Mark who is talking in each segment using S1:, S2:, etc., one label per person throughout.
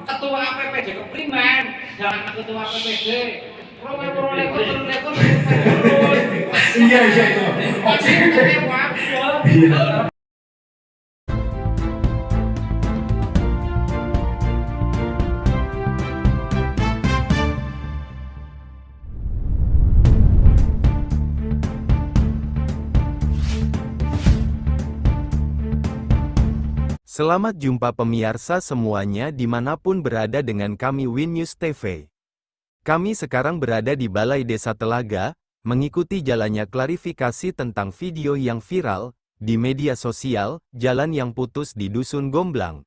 S1: ketua APPD keprimen, jangan ketua APPD.
S2: Iya itu. Iya.
S3: Selamat jumpa pemirsa semuanya dimanapun berada dengan kami Win News TV. Kami sekarang berada di Balai Desa Telaga, mengikuti jalannya klarifikasi tentang video yang viral di media sosial, jalan yang putus di Dusun Gomblang.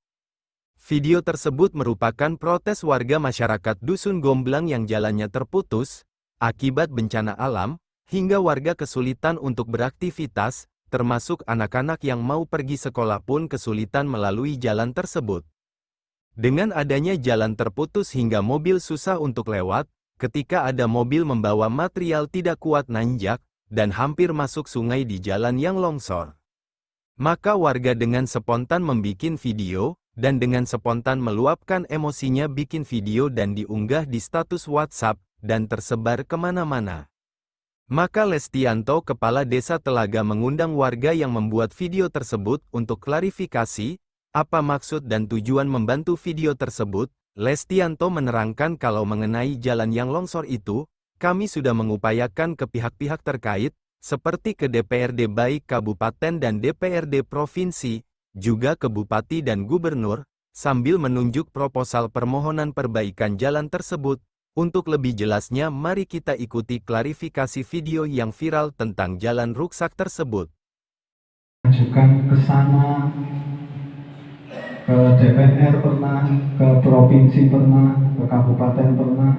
S3: Video tersebut merupakan protes warga masyarakat Dusun Gomblang yang jalannya terputus akibat bencana alam, hingga warga kesulitan untuk beraktivitas, termasuk anak-anak yang mau pergi sekolah pun kesulitan melalui jalan tersebut. Dengan adanya jalan terputus hingga mobil susah untuk lewat, ketika ada mobil membawa material tidak kuat nanjak, dan hampir masuk sungai di jalan yang longsor. Maka warga dengan spontan membikin video, dan dengan spontan meluapkan emosinya bikin video dan diunggah di status WhatsApp, dan tersebar kemana-mana. Maka Lestianto, Kepala Desa Telaga mengundang warga yang membuat video tersebut untuk klarifikasi, apa maksud dan tujuan membantu video tersebut. Lestianto menerangkan kalau mengenai jalan yang longsor itu, kami sudah mengupayakan ke pihak-pihak terkait, seperti ke DPRD baik Kabupaten dan DPRD Provinsi, juga ke Bupati dan Gubernur, sambil menunjuk proposal permohonan perbaikan jalan tersebut. Untuk lebih jelasnya mari kita ikuti klarifikasi video yang viral tentang jalan rusak tersebut.
S2: Ajukan ke sana, ke DPR pernah, ke provinsi pernah, ke kabupaten pernah,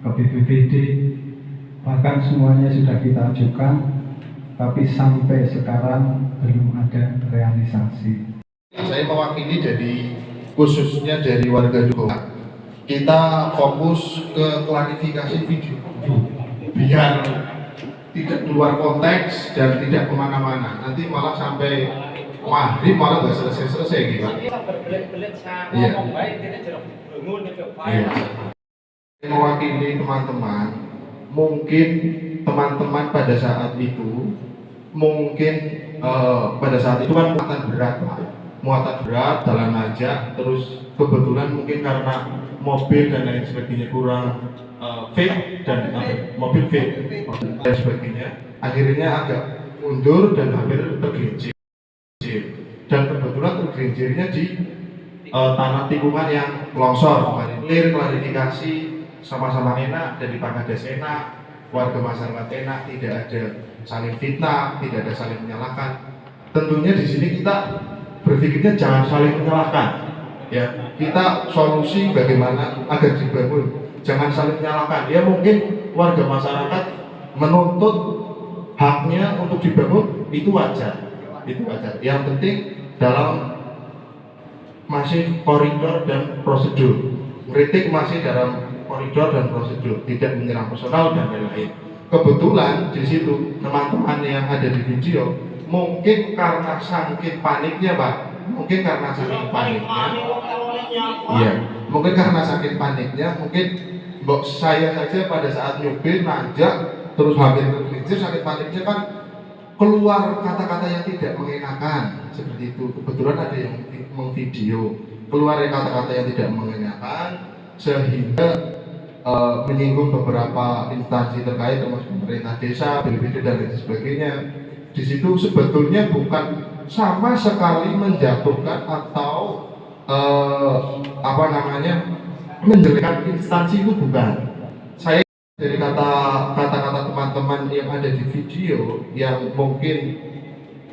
S2: ke BPBD, bahkan semuanya sudah kita ajukan, tapi sampai sekarang belum ada realisasi.
S4: Saya mewakili dari khususnya dari warga Dukuh. Kita fokus ke klarifikasi video biar tidak keluar konteks dan tidak kemana-mana. Nanti malah sampai maghrib malah nggak selesai-selesai gitu. Iya. Mewakili teman-teman, mungkin teman-teman pada saat itu kan muatan berat dalam aja, terus kebetulan mungkin karena mobil dan lain sebagainya kurang fit dan mobil fit dan sebagainya, akhirnya agak mundur dan hampir tergelincir. Dan kebetulan tergelincirnya di tanah tikungan yang longsor. Clear, klarifikasi, sama-sama enak, dari Pakades enak, warga masyarakat enak, tidak ada saling fitnah, tidak ada saling menyalahkan. Tentunya di sini kita berpikirnya jangan saling menyalahkan. Ya, kita solusi bagaimana agar dibangun, jangan saling menyalahkan. Ya mungkin warga masyarakat menuntut haknya untuk dibangun, itu wajar, Yang penting dalam masih koridor dan prosedur, kritik masih dalam koridor dan prosedur, tidak menyerang personal dan lain-lain. Kebetulan di situ teman-teman yang ada di video mungkin karena saking paniknya Pak, mungkin karena saking paniknya, mungkin saya saja pada saat nyupir nanjak terus hampir tergelincir, saking paniknya kan keluar kata-kata yang tidak mengenakan seperti itu. Kebetulan ada yang mengvideo, keluar kata-kata yang tidak mengenakan sehingga menyinggung beberapa instansi terkait termasuk pemerintah desa, BPBD dan lain sebagainya. Di situ sebetulnya bukan sama sekali menjatuhkan atau menjelekkan instansi, itu bukan. Saya dari kata-kata teman-teman yang ada di video yang mungkin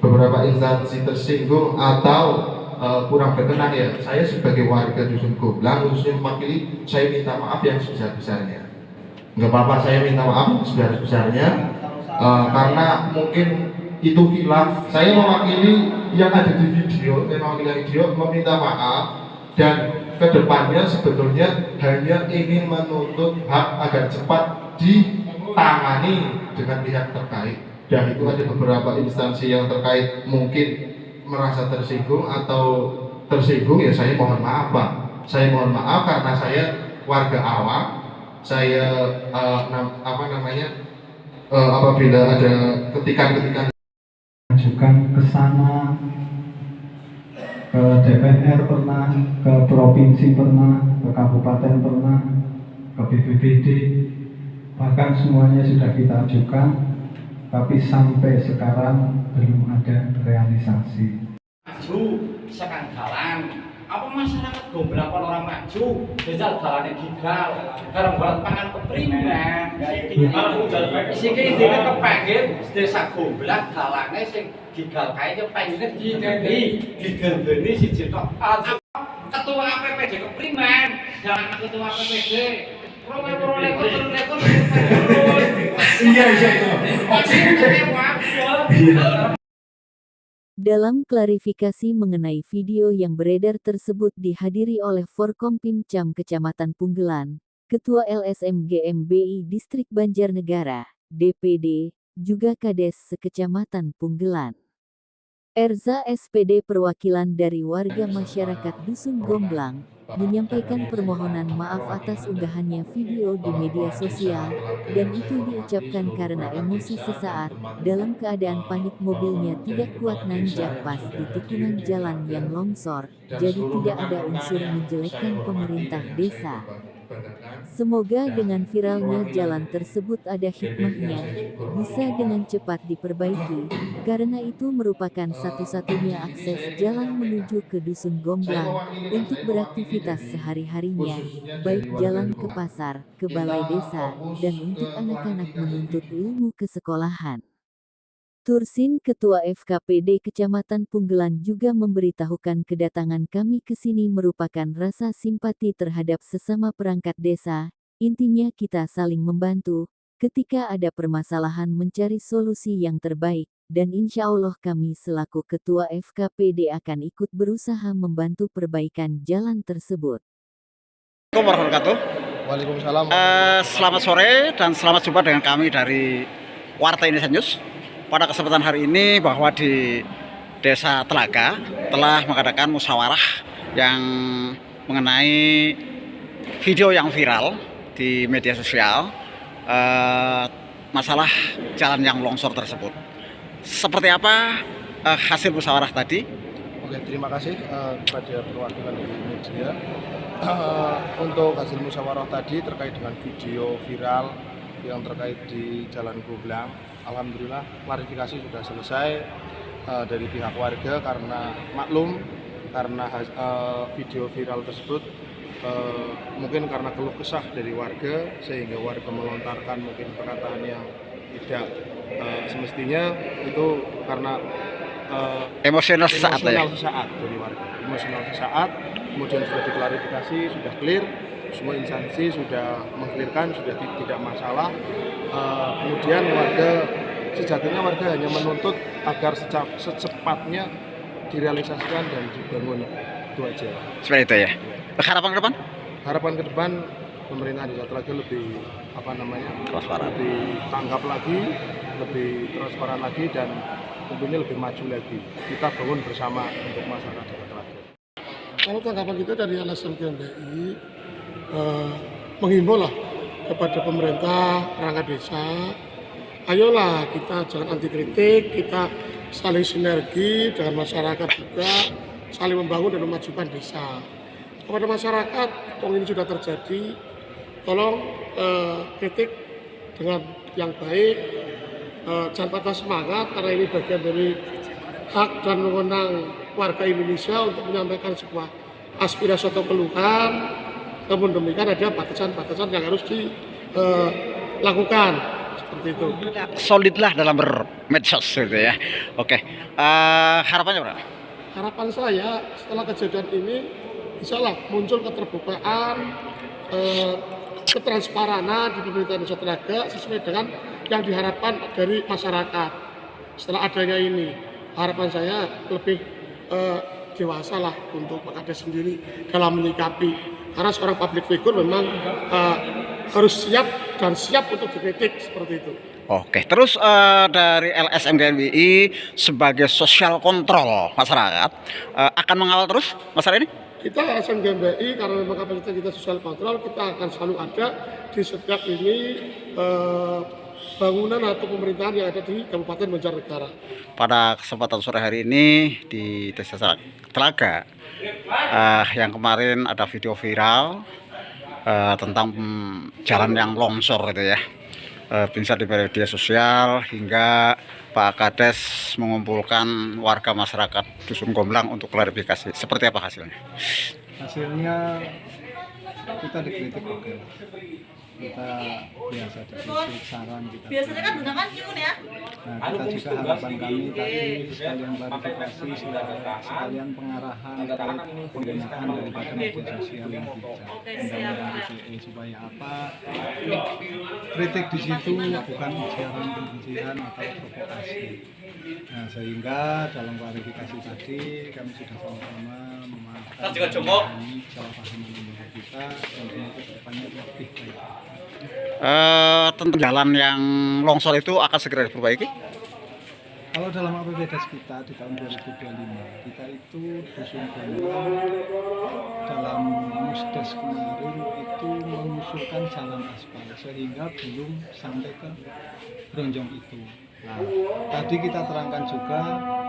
S4: beberapa instansi tersinggung atau kurang berkenan, ya saya sebagai warga Dusun Gomblang khususnya mewakili, saya minta maaf yang sebesar-besarnya. Nggak apa-apa saya minta maaf yang sebesar-besarnya karena mungkin itu khilaf. Saya mewakili yang ada di video, meminta maaf, dan kedepannya sebetulnya hanya ingin menuntut hak agar cepat ditangani dengan pihak terkait. Dan itu ada beberapa instansi yang terkait mungkin merasa tersinggung atau tersinggung, ya saya mohon maaf Pak. Saya mohon maaf karena saya warga awam. Saya apabila ada ketikan-ketikan
S2: ajukan ke sana, ke DPR pernah, ke provinsi pernah, ke kabupaten pernah, ke BPBD, bahkan semuanya sudah kita ajukan, tapi sampai sekarang belum ada realisasi.
S1: Maju sekarang jalan. Apa masyarakat goblok orang maju, jajal jalannya gigal, karena buat pangan keprimen. Siki intinya kepengen desa goblok jalannya sing gigal kayaknya pengen digendeni siji tok. Ketua APPD keprimen, jangan ketua APPD.
S2: Iya itu.
S5: Dalam klarifikasi mengenai video yang beredar tersebut dihadiri oleh Forkompimcam Kecamatan Punggelan, Ketua LSM GMBI Distrik Banjarnegara, DPD, juga Kades Sekecamatan Punggelan. Erza SPD perwakilan dari warga masyarakat Dusun Gomblang, menyampaikan permohonan maaf atas unggahannya video di media sosial, dan itu diucapkan karena emosi sesaat, dalam keadaan panik mobilnya tidak kuat nanjak pas di tikungan jalan yang longsor, jadi tidak ada unsur menjelekkan pemerintah desa. Semoga dengan viralnya jalan tersebut ada hikmahnya, bisa dengan cepat diperbaiki, karena itu merupakan satu-satunya akses jalan menuju ke Dusun Gomblang, untuk beraktivitas sehari-harinya, baik jalan ke pasar, ke balai desa, dan untuk anak-anak menuntut ilmu ke sekolahan. Tursin Ketua FKPD Kecamatan Punggelan juga memberitahukan kedatangan kami ke sini merupakan rasa simpati terhadap sesama perangkat desa, intinya kita saling membantu, ketika ada permasalahan mencari solusi yang terbaik, dan insya Allah kami selaku Ketua FKPD akan ikut berusaha membantu perbaikan jalan tersebut.
S6: Assalamualaikum warahmatullahi wabarakatuh.
S7: Waalaikumsalam.
S6: Selamat sore dan selamat jumpa dengan kami dari Warta Indonesia News. Pada kesempatan hari ini bahwa di Desa Telaga telah mengadakan musyawarah yang mengenai video yang viral di media sosial, masalah jalan yang longsor tersebut. Seperti apa hasil musyawarah tadi?
S7: Oke, terima kasih kepada perwakilan dari media. Untuk hasil musyawarah tadi terkait dengan video viral yang terkait di Jalan Gomblang, alhamdulillah klarifikasi sudah selesai dari pihak warga karena maklum karena video viral tersebut mungkin karena keluh kesah dari warga sehingga warga melontarkan mungkin perkataan yang tidak semestinya, itu karena
S6: Emosional sesaat ya?
S7: Dari warga, emosional sesaat. Kemudian sudah diklarifikasi, sudah clear, semua instansi sudah mengklirkan, sudah tidak masalah. Kemudian sejatinya warga hanya menuntut agar secepatnya direalisasikan dan dibangun, itu aja.
S6: Seperti itu ya. Harapan ke depan?
S7: Harapan ke depan pemerintah Desa Telaga lebih
S6: Transparan.
S7: lebih tanggap lagi, lebih transparan lagi, dan tentunya lebih maju lagi. Kita bangun bersama untuk masyarakat Desa Telaga.
S8: Kalau tanggapan kita dari LSM GMBI menghimbau lah kepada pemerintah, perangkat desa, ayolah kita jangan anti kritik, kita saling sinergi dengan masyarakat juga, saling membangun dan memajukan desa. Kepada masyarakat, tolong ini sudah terjadi, tolong kritik dengan yang baik, jangan patah semangat karena ini bagian dari hak dan wewenang warga Indonesia untuk menyampaikan sebuah aspirasi atau keluhan. Namun demikian ada batasan-batasan yang harus dilakukan, seperti itu.
S6: Solidlah dalam bermedsos gitu ya. Oke, harapannya berapa?
S8: Harapan saya setelah kejadian ini insyaallah muncul keterbukaan, ketransparanan di pemerintahan Desa Telaga sesuai dengan yang diharapkan dari masyarakat. Setelah adanya ini, harapan saya lebih dewasa lah untuk Pak Kades sendiri dalam menyikapi. Karena seorang public figure memang harus siap dan siap untuk dikritik seperti itu.
S6: Oke, terus dari LSM GMBI sebagai social control masyarakat akan mengawal terus masalah ini?
S8: Kita LSM GMBI karena memang kapasitas kita sosial kontrol, kita akan selalu ada di setiap ini bangunan atau pemerintahan yang ada di Kabupaten Banjarnegara.
S6: Pada kesempatan sore hari ini di Desa Telaga, yang kemarin ada video viral tentang jalan yang longsor gitu ya, bisa di media sosial hingga Pak Kades mengumpulkan warga masyarakat Dusun Gomblang untuk klarifikasi. Seperti apa hasilnya?
S2: Hasilnya kita dikritik, oke, kita biasa dikritik, saran kita.
S9: Biasanya kan gunakan Qun ya.
S2: Nah, kita juga harapan kami tadi sekalian klarifikasi, sekalian pengarahan terkait penggunaan daripada media sosial yang bijak, undang-undang ITE, supaya apa? Kritik di situ bukan ujaran kebencian atau provokasi. Nah, sehingga dalam klarifikasi tadi kami sudah sama-sama memaafkan salah paham kita dan untuk depannya lebih baik.
S6: Tentang jalan yang longsor itu akan segera diperbaiki?
S2: Kalau dalam APBDes kita di tahun 2025, kita itu Dusun Gomblang dalam Musdes kemarin itu mengusulkan jalan aspal sehingga belum sampai ke Bronjong itu. Nah, tadi kita terangkan juga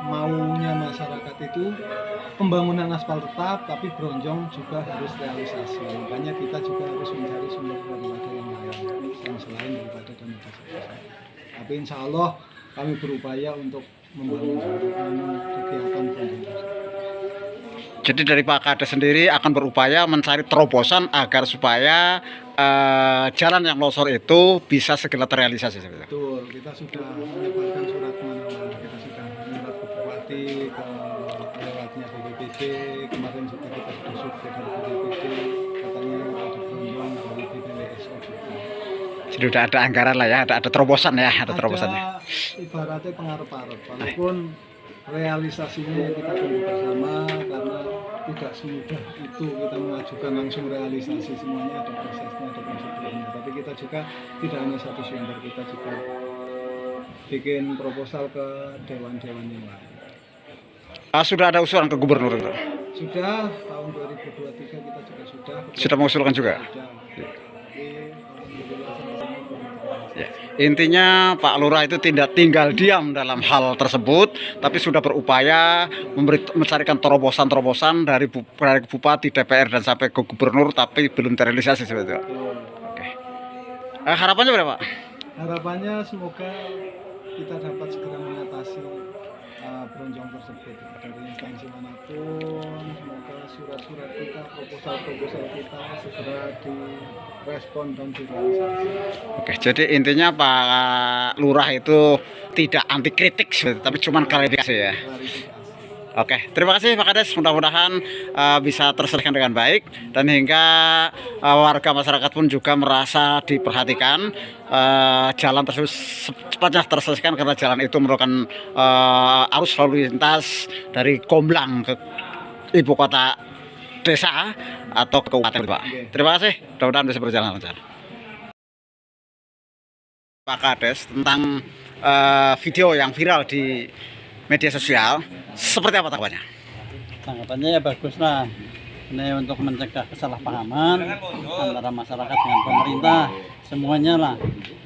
S2: maunya masyarakat itu pembangunan aspal tetap, tapi Bronjong juga harus realisasi. Makanya kita juga harus mencari sumber daripada yang lain, yang selain daripada dana desa. Tapi insya Allah kami berupaya untuk membangun kegiatan Bronjong.
S6: Jadi dari Pak Kades sendiri akan berupaya mencari terobosan agar supaya jalan yang longsor itu bisa segera terrealisasi.
S2: Betul, kita sudah menyebarkan surat kemana-mana, kita sudah menyurat ke Bupati, ke lewatnya BPBD, kemarin juga kita sudah survei dari BPBD, katanya ada Bronjong dari BPWSO juga.
S6: Jadi udah ada anggaran lah ya, ada terobosan ya, ada terobosannya.
S2: Ibaratnya pengarep-arep, walaupun realisasinya kita tunggu bersama karena tidak semudah itu kita mengajukan langsung realisasi, semuanya ada prosesnya, ada prosedurnya. Tapi kita juga tidak hanya satu sumber, kita juga bikin proposal ke dewan-dewan yang lain.
S6: Sudah ada usulan ke gubernur itu?
S2: Sudah, tahun 2023 kita juga sudah
S6: mengusulkan juga?
S2: Sudah.
S6: Ya. Intinya Pak Lurah itu tidak tinggal diam dalam hal tersebut, tapi sudah berupaya mencarikan terobosan-terobosan dari Bupati, DPR dan sampai ke Gubernur, tapi belum terrealisasi seperti itu. Oke. Harapannya berapa?
S2: Harapannya semoga kita dapat segera mengatasi Bronjong tersebut dari instansi manapun. Semoga surat-surat kita, proposal-proposal kita segera direspon dan direalisasi.
S6: Oke, jadi intinya Pak Lurah itu tidak anti kritik, tapi cuma klarifikasi ya. Oke, terima kasih Pak Kades. Mudah-mudahan bisa terselesaikan dengan baik dan hingga warga masyarakat pun juga merasa diperhatikan. Jalan tersebut secepatnya terselesaikan karena jalan itu merupakan arus lalu lintas dari Gomblang ke ibu kota desa atau ke kabupaten, Pak. Terima kasih. Mudah-mudahan bisa berjalan lancar. Pak Kades, tentang video yang viral di media sosial, seperti apa tanggapannya?
S10: Tanggapannya ya bagus lah. Ini untuk mencegah kesalahpahaman antara masyarakat dengan pemerintah. Semuanya lah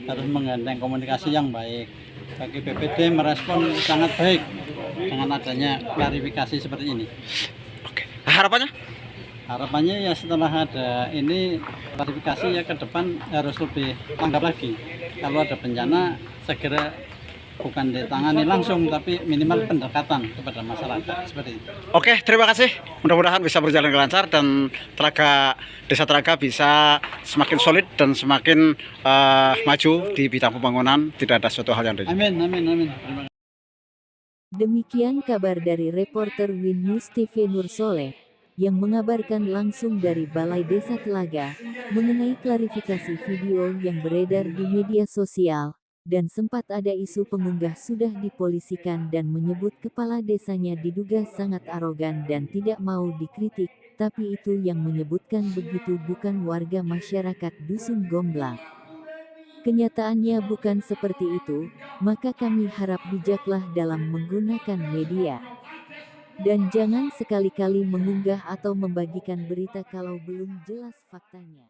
S10: harus menggandeng komunikasi yang baik. Bagi BPD merespon sangat baik dengan adanya klarifikasi seperti ini.
S6: Oke. Harapannya?
S10: Harapannya ya setelah ada ini klarifikasi ya ke depan harus lebih tanggap lagi. Kalau ada bencana segera bukan ditangani langsung tapi minimal pendekatan kepada masyarakat seperti itu.
S6: Oke, terima kasih. Mudah-mudahan bisa berjalan lancar dan Desa Telaga bisa semakin solid dan semakin maju di bidang pembangunan. Tidak ada suatu hal yang terjadi.
S10: Amin, amin, amin. Terima kasih.
S5: Demikian kabar dari reporter Win News TV Nur Soleh yang mengabarkan langsung dari Balai Desa Telaga mengenai klarifikasi video yang beredar di media sosial. Dan sempat ada isu pengunggah sudah dipolisikan dan menyebut kepala desanya diduga sangat arogan dan tidak mau dikritik, tapi itu yang menyebutkan begitu bukan warga masyarakat Dusun Gomblang. Kenyataannya bukan seperti itu, maka kami harap bijaklah dalam menggunakan media. Dan jangan sekali-kali mengunggah atau membagikan berita kalau belum jelas faktanya.